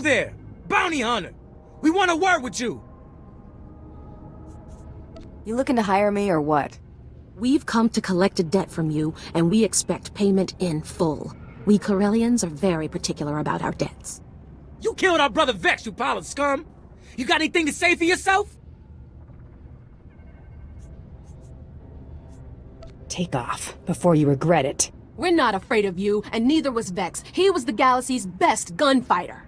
You there! Bounty hunter! We want a word with you! You looking to hire me or what? We've come to collect a debt from you, and we expect payment in full. We Corellians are very particular about our debts. You killed our brother Vex, you pile of scum! You got anything to say for yourself? Take off, before you regret it. We're not afraid of you, and neither was Vex. He was the galaxy's best gunfighter.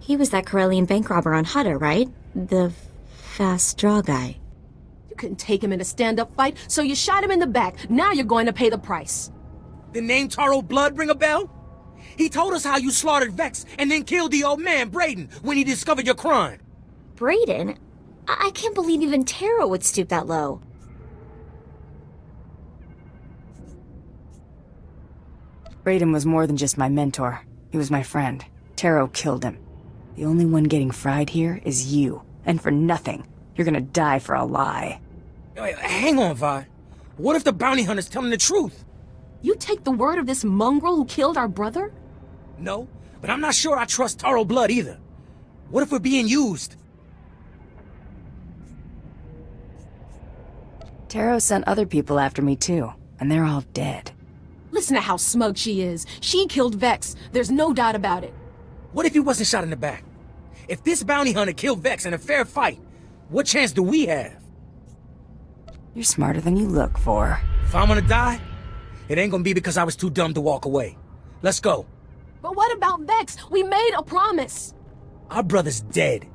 He was that Corellian bank robber on Hutter, right? The fast draw guy. You couldn't take him in a stand-up fight, so you shot him in the back. Now you're going to pay the price. The name Taro Blood ring a bell? He told us how you slaughtered Vex and then killed the old man, Brayden, when he discovered your crime. Brayden? I can't believe even Taro would stoop that low. Brayden was more than just my mentor. He was my friend. Taro killed him. The only one getting fried here is you. And for nothing. You're gonna die for a lie. Wait, hang on, Vi. What if the bounty hunter's telling the truth? You take the word of this mongrel who killed our brother? No, but I'm not sure I trust Taro Blood either. What if we're being used? Taro sent other people after me too, and they're all dead. Listen to how smug she is. She killed Vex. There's no doubt about it. What if he wasn't shot in the back? If this bounty hunter killed Vex in a fair fight, what chance do we have? You're smarter than you look for. If I'm gonna die, it ain't gonna be because I was too dumb to walk away. Let's go. But what about Vex? We made a promise. Our brother's dead.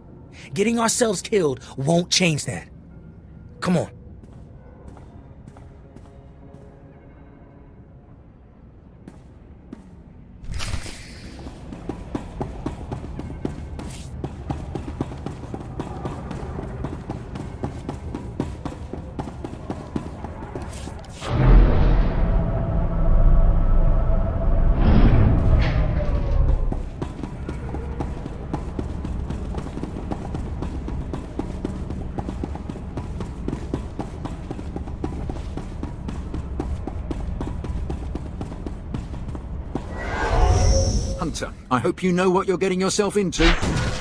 Getting ourselves killed won't change that. Come on. Hunter, I hope you know what you're getting yourself into.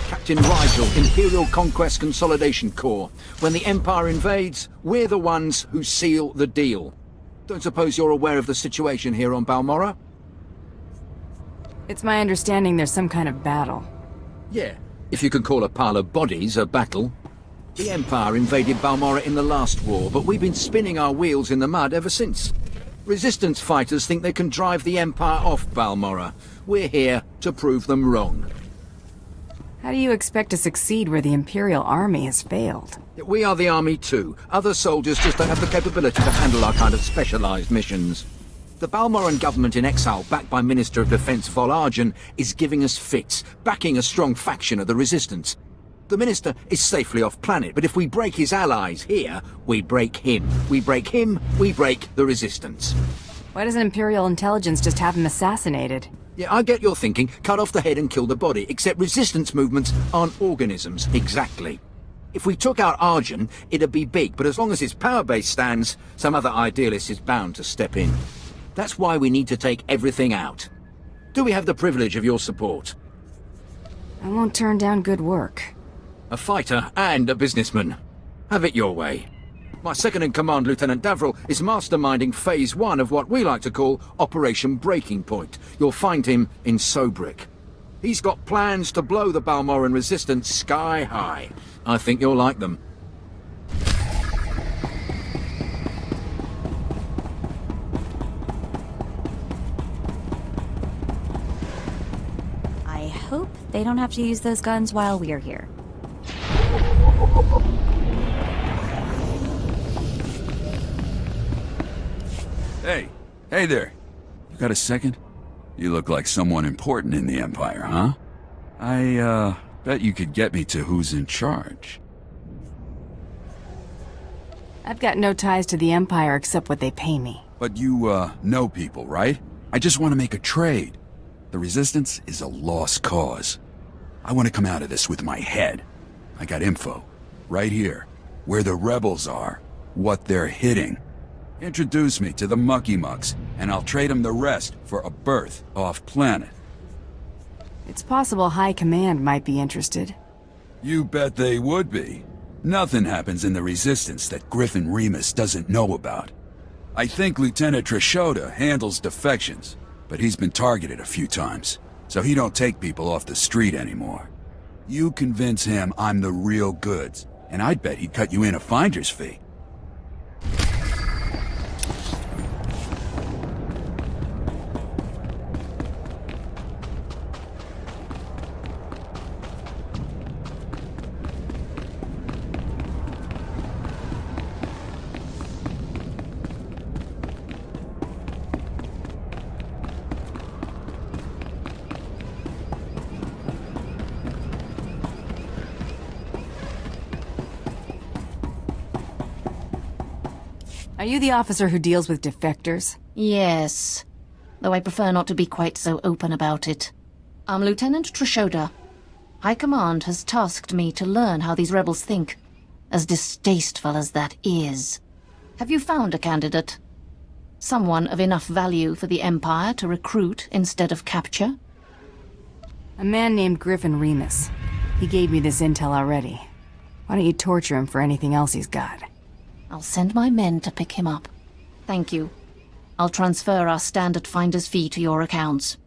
Captain Rigel, Imperial Conquest Consolidation Corps. When the Empire invades, we're the ones who seal the deal. Don't suppose you're aware of the situation here on Balmorra? It's my understanding there's some kind of battle. Yeah, if you can call a pile of bodies a battle. The Empire invaded Balmorra in the last war, but we've been spinning our wheels in the mud ever since. Resistance fighters think they can drive the Empire off Balmorra. We're here to prove them wrong. How do you expect to succeed where the Imperial Army has failed? We are the army too. Other soldiers just don't have the capability to handle our kind of specialized missions. The Balmoran government in exile, backed by Minister of Defense Vol Argen, is giving us fits, backing a strong faction of the Resistance. The Minister is safely off-planet, but if we break his allies here, we break him. We break him, we break the Resistance. Why doesn't Imperial Intelligence just have him assassinated? Yeah, I get your thinking. Cut off the head and kill the body, except Resistance movements aren't organisms, exactly. If we took out Argen, it'd be big, but as long as his power base stands, some other idealist is bound to step in. That's why we need to take everything out. Do we have the privilege of your support? I won't turn down good work. A fighter and a businessman. Have it your way. My second-in-command, Lieutenant Davril, is masterminding Phase 1 of what we like to call Operation Breaking Point. You'll find him in Sobrik. He's got plans to blow the Balmoran resistance sky high. I think you'll like them. I hope they don't have to use those guns while we're here. Hey there. You got a second? You look like someone important in the Empire, huh? I, bet you could get me to who's in charge. I've got no ties to the Empire except what they pay me. But you, know people, right? I just want to make a trade. The Resistance is a lost cause. I want to come out of this with my head. I got info. Right here. Where the rebels are. What they're hitting. Introduce me to the Mucky Mucks, and I'll trade them the rest for a berth off-planet. It's possible High Command might be interested. You bet they would be. Nothing happens in the Resistance that Griffin Remus doesn't know about. I think Lieutenant Trishota handles defections, but he's been targeted a few times, so he don't take people off the street anymore. You convince him I'm the real goods, and I'd bet he'd cut you in a finder's fee. Are you the officer who deals with defectors? Yes, though I prefer not to be quite so open about it. I'm Lieutenant Trishota. High Command has tasked me to learn how these rebels think, as distasteful as that is. Have you found a candidate? Someone of enough value for the Empire to recruit instead of capture? A man named Griffin Remus. He gave me this intel already. Why don't you torture him for anything else he's got? I'll send my men to pick him up. Thank you. I'll transfer our standard finder's fee to your accounts.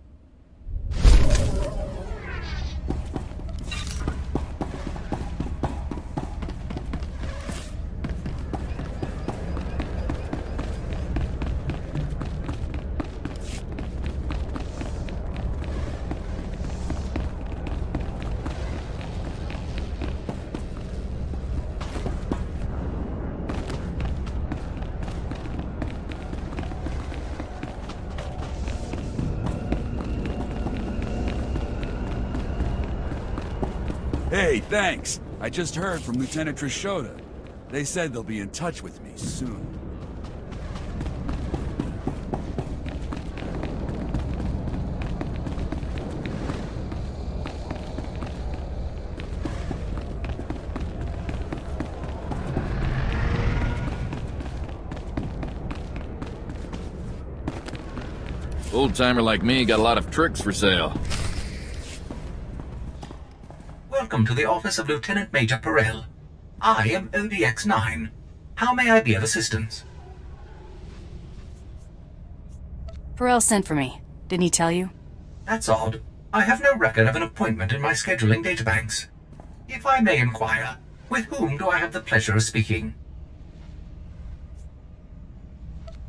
Hey, thanks. I just heard from Lieutenant Trishota. They said they'll be in touch with me soon. Old-timer like me got a lot of tricks for sale. Welcome to the office of Lieutenant Major Perel. I am ODX-9. How may I be of assistance? Perel sent for me. Didn't he tell you? That's odd. I have no record of an appointment in my scheduling databanks. If I may inquire, with whom do I have the pleasure of speaking?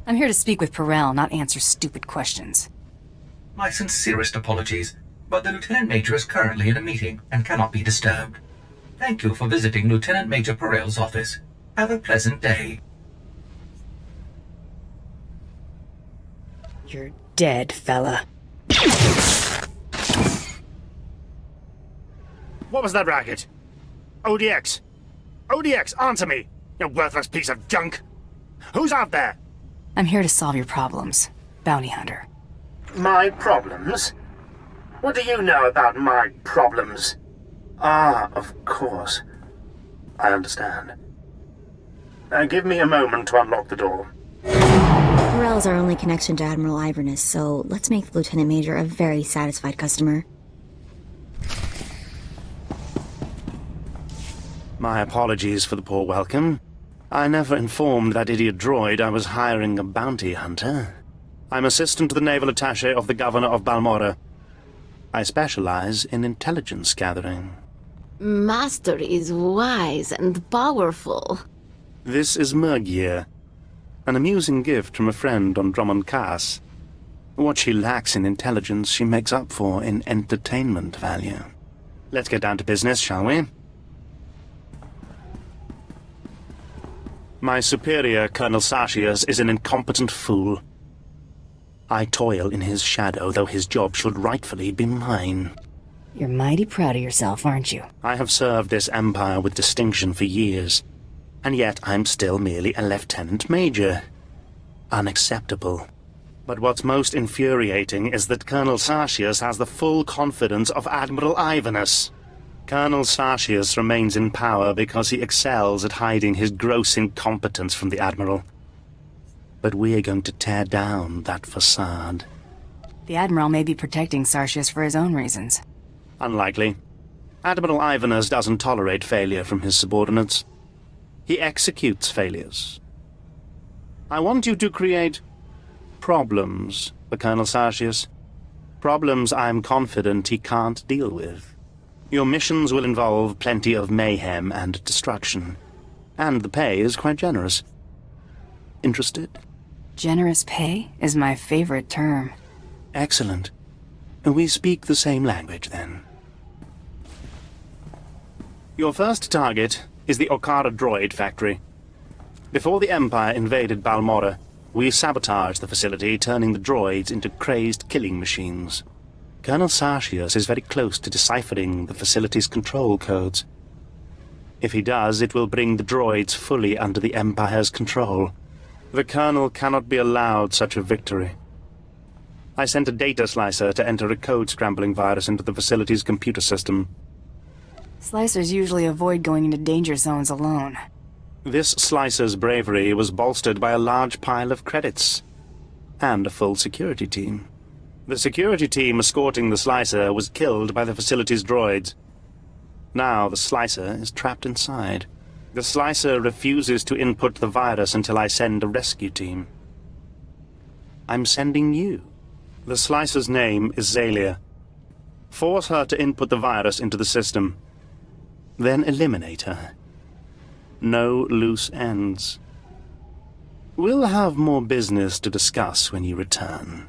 I'm here to speak with Perel, not answer stupid questions. My sincerest apologies, but the Lieutenant Major is currently in a meeting and cannot be disturbed. Thank you for visiting Lieutenant Major Perel's office. Have a pleasant day. You're dead, fella. What was that racket? ODX! ODX, answer me, you worthless piece of junk! Who's out there? I'm here to solve your problems, Bounty Hunter. My problems? What do you know about my problems? Ah, of course. I understand. Give me a moment to unlock the door. Perel's our only connection to Admiral Iverness, so let's make the Lieutenant Major a very satisfied customer. My apologies for the poor welcome. I never informed that idiot droid I was hiring a bounty hunter. I'm assistant to the naval attaché of the Governor of Balmora. I specialize in intelligence gathering. Master is wise and powerful. This is Mergier, an amusing gift from a friend on Drummond Cass. What she lacks in intelligence, she makes up for in entertainment value. Let's get down to business, shall we? My superior, Colonel Sashias, is an incompetent fool. I toil in his shadow, though his job should rightfully be mine. You're mighty proud of yourself, aren't you? I have served this empire with distinction for years, and yet I'm still merely a lieutenant major. Unacceptable. But what's most infuriating is that Colonel Sashias has the full confidence of Admiral Iverness. Colonel Sashias remains in power because he excels at hiding his gross incompetence from the Admiral. But we are going to tear down that facade. The Admiral may be protecting Sarshius for his own reasons. Unlikely. Admiral Ivanus doesn't tolerate failure from his subordinates. He executes failures. I want you to create problems for Colonel Sartius. Problems I'm confident he can't deal with. Your missions will involve plenty of mayhem and destruction. And the pay is quite generous. Interested? Generous pay is my favorite term. Excellent. We speak the same language, then. Your first target is the Okara droid factory. Before the Empire invaded Balmorra, we sabotaged the facility, turning the droids into crazed killing machines. Colonel Sartius is very close to deciphering the facility's control codes. If he does, it will bring the droids fully under the Empire's control. The Colonel cannot be allowed such a victory. I sent a data slicer to enter a code-scrambling virus into the facility's computer system. Slicers usually avoid going into danger zones alone. This slicer's bravery was bolstered by a large pile of credits. And a full security team. The security team escorting the slicer was killed by the facility's droids. Now the slicer is trapped inside. The slicer refuses to input the virus until I send a rescue team. I'm sending you. The slicer's name is Zalia. Force her to input the virus into the system. Then eliminate her. No loose ends. We'll have more business to discuss when you return.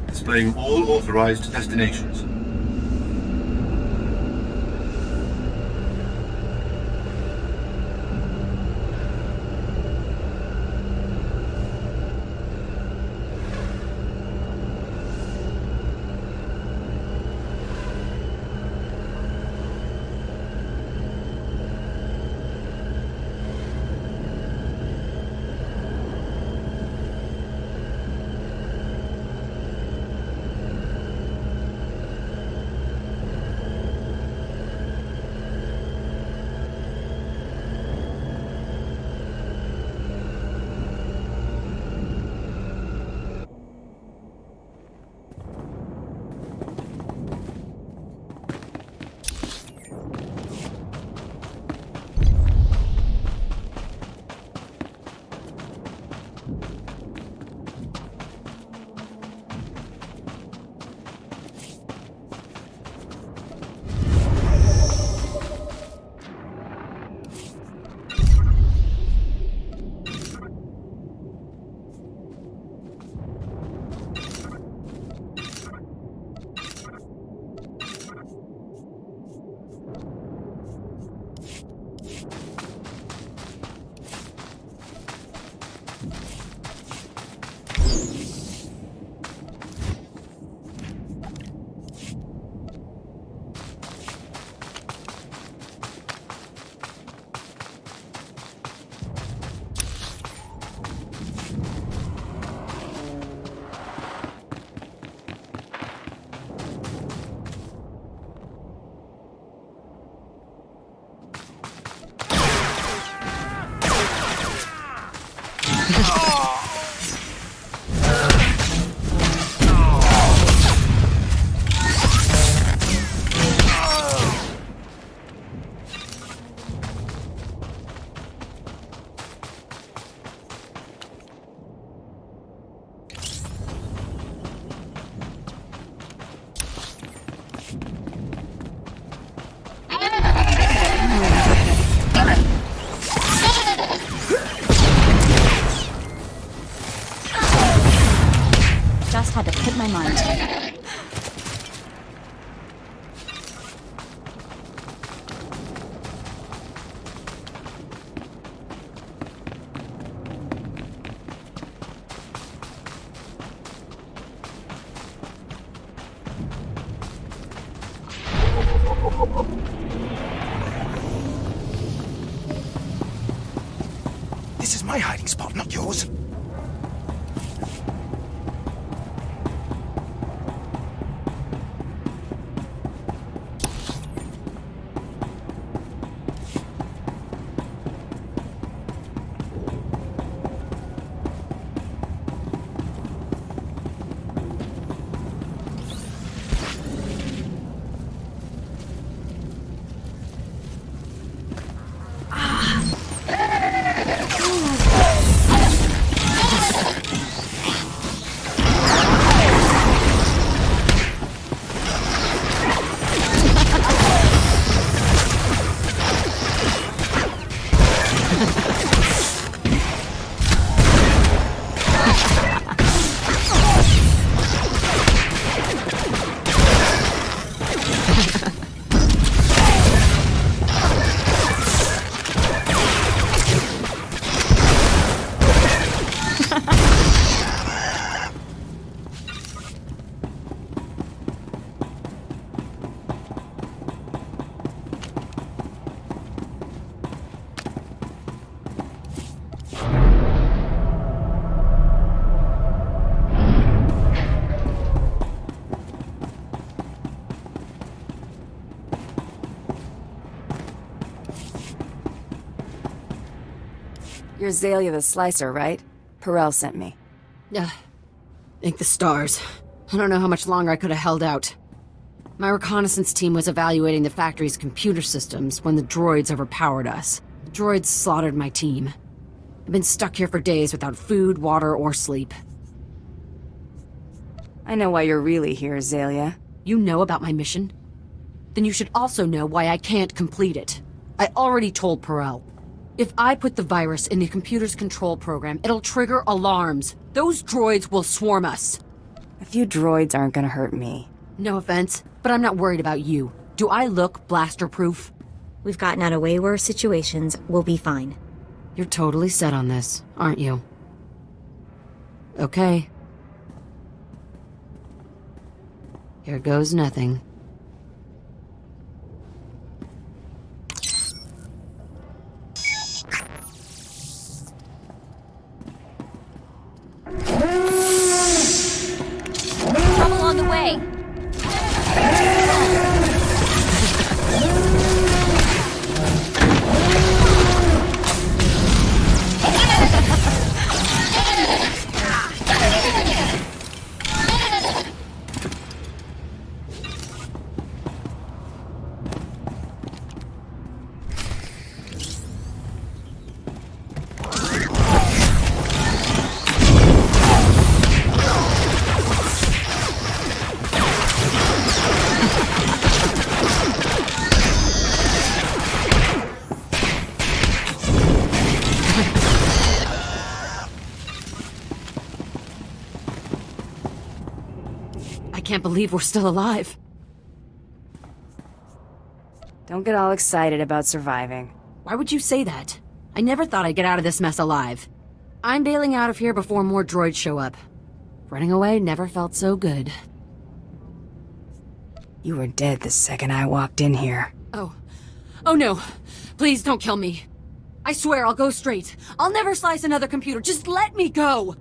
Displaying all authorized destinations. Just had to put my mind to it. This is my hiding spot, not yours. You're Azalea the Slicer, right? Perel sent me. Thank the stars. I don't know how much longer I could have held out. My reconnaissance team was evaluating the factory's computer systems when the droids overpowered us. The droids slaughtered my team. I've been stuck here for days without food, water, or sleep. I know why you're really here, Azalea. You know about my mission? Then you should also know why I can't complete it. I already told Perel. If I put the virus in the computer's control program, it'll trigger alarms. Those droids will swarm us. A few droids aren't gonna hurt me. No offense, but I'm not worried about you. Do I look blaster-proof? We've gotten out of way worse situations. We'll be fine. You're totally set on this, aren't you? Okay. Here goes nothing. Trouble on the way. I can't believe we're still alive. Don't get all excited about surviving. Why would you say that? I never thought I'd get out of this mess alive. I'm bailing out of here before more droids show up. Running away never felt so good. You were dead the second I walked in here. Oh. Oh no. Please don't kill me. I swear I'll go straight. I'll never slice another computer. Just let me go!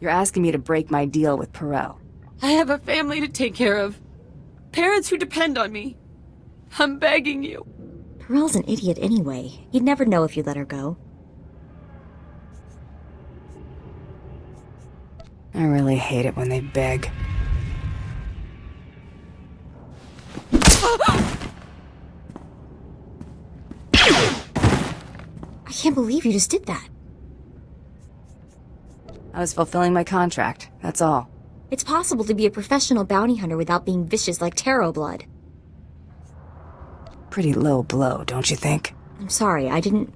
You're asking me to break my deal with Perel. I have a family to take care of. Parents who depend on me. I'm begging you. Perel's an idiot anyway. You'd never know if you let her go. I really hate it when they beg. I can't believe you just did that. I was fulfilling my contract, that's all. It's possible to be a professional bounty hunter without being vicious like Taro Blood. Pretty low blow, don't you think? I'm sorry, I don't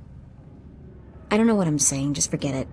know what I'm saying, just forget it.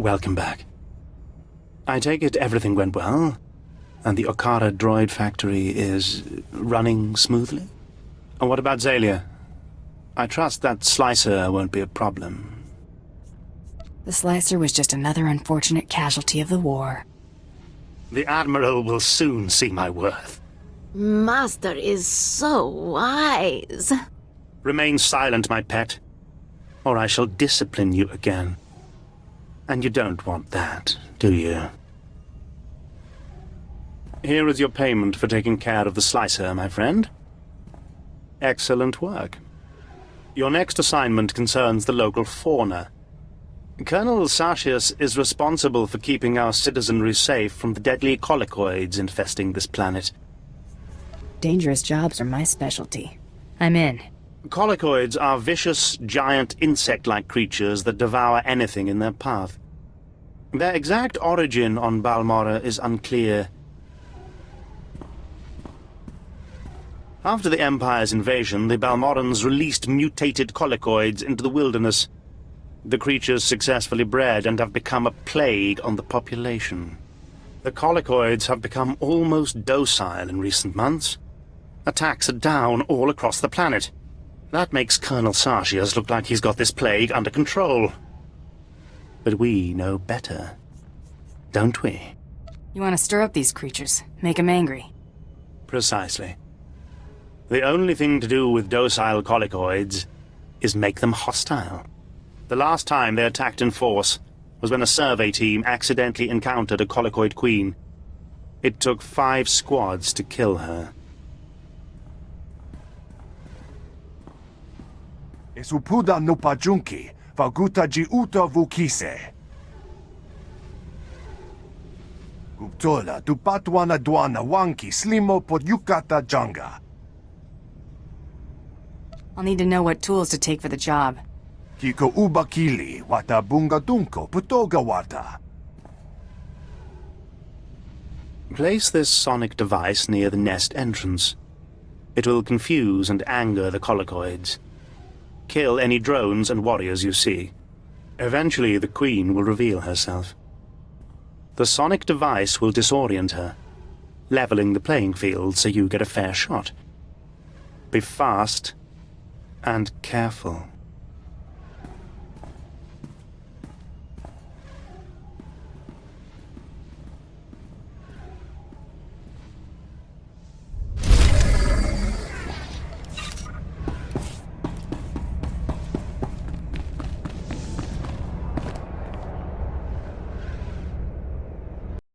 welcome back. I take it everything went well, and the Okara droid factory is running smoothly? And what about Zalia? I trust that Slicer won't be a problem. The Slicer was just another unfortunate casualty of the war. The Admiral will soon see my worth. Master is so wise. Remain silent, my pet, or I shall discipline you again. And you don't want that, do you? Here is your payment for taking care of the Slicer, my friend. Excellent work. Your next assignment concerns the local fauna. Colonel Sartius is responsible for keeping our citizenry safe from the deadly colicoids infesting this planet. Dangerous jobs are my specialty. I'm in. Colicoids are vicious, giant, insect-like creatures that devour anything in their path. Their exact origin on Balmorra is unclear. After the Empire's invasion, the Balmorrans released mutated colicoids into the wilderness. The creatures successfully bred and have become a plague on the population. The colicoids have become almost docile in recent months. Attacks are down all across the planet. That makes Colonel Sartius look like he's got this plague under control. But we know better, don't we? You want to stir up these creatures, make them angry. Precisely. The only thing to do with docile colicoids is make them hostile. The last time they attacked in force was when a survey team accidentally encountered a colicoid queen. It took 5 squads to kill her. Esupuda no pajunki, vaguta ji uta vukise. Guptola dupatwana dwana wanki slimo podyukata janga. I'll need to know what tools to take for the job. Kiko ubakili wata bunga dunko putoga wata. Place this sonic device near the nest entrance. It will confuse and anger the colicoids. Kill any drones and warriors you see. Eventually, the Queen will reveal herself. The sonic device will disorient her, leveling the playing field so you get a fair shot. Be fast and careful.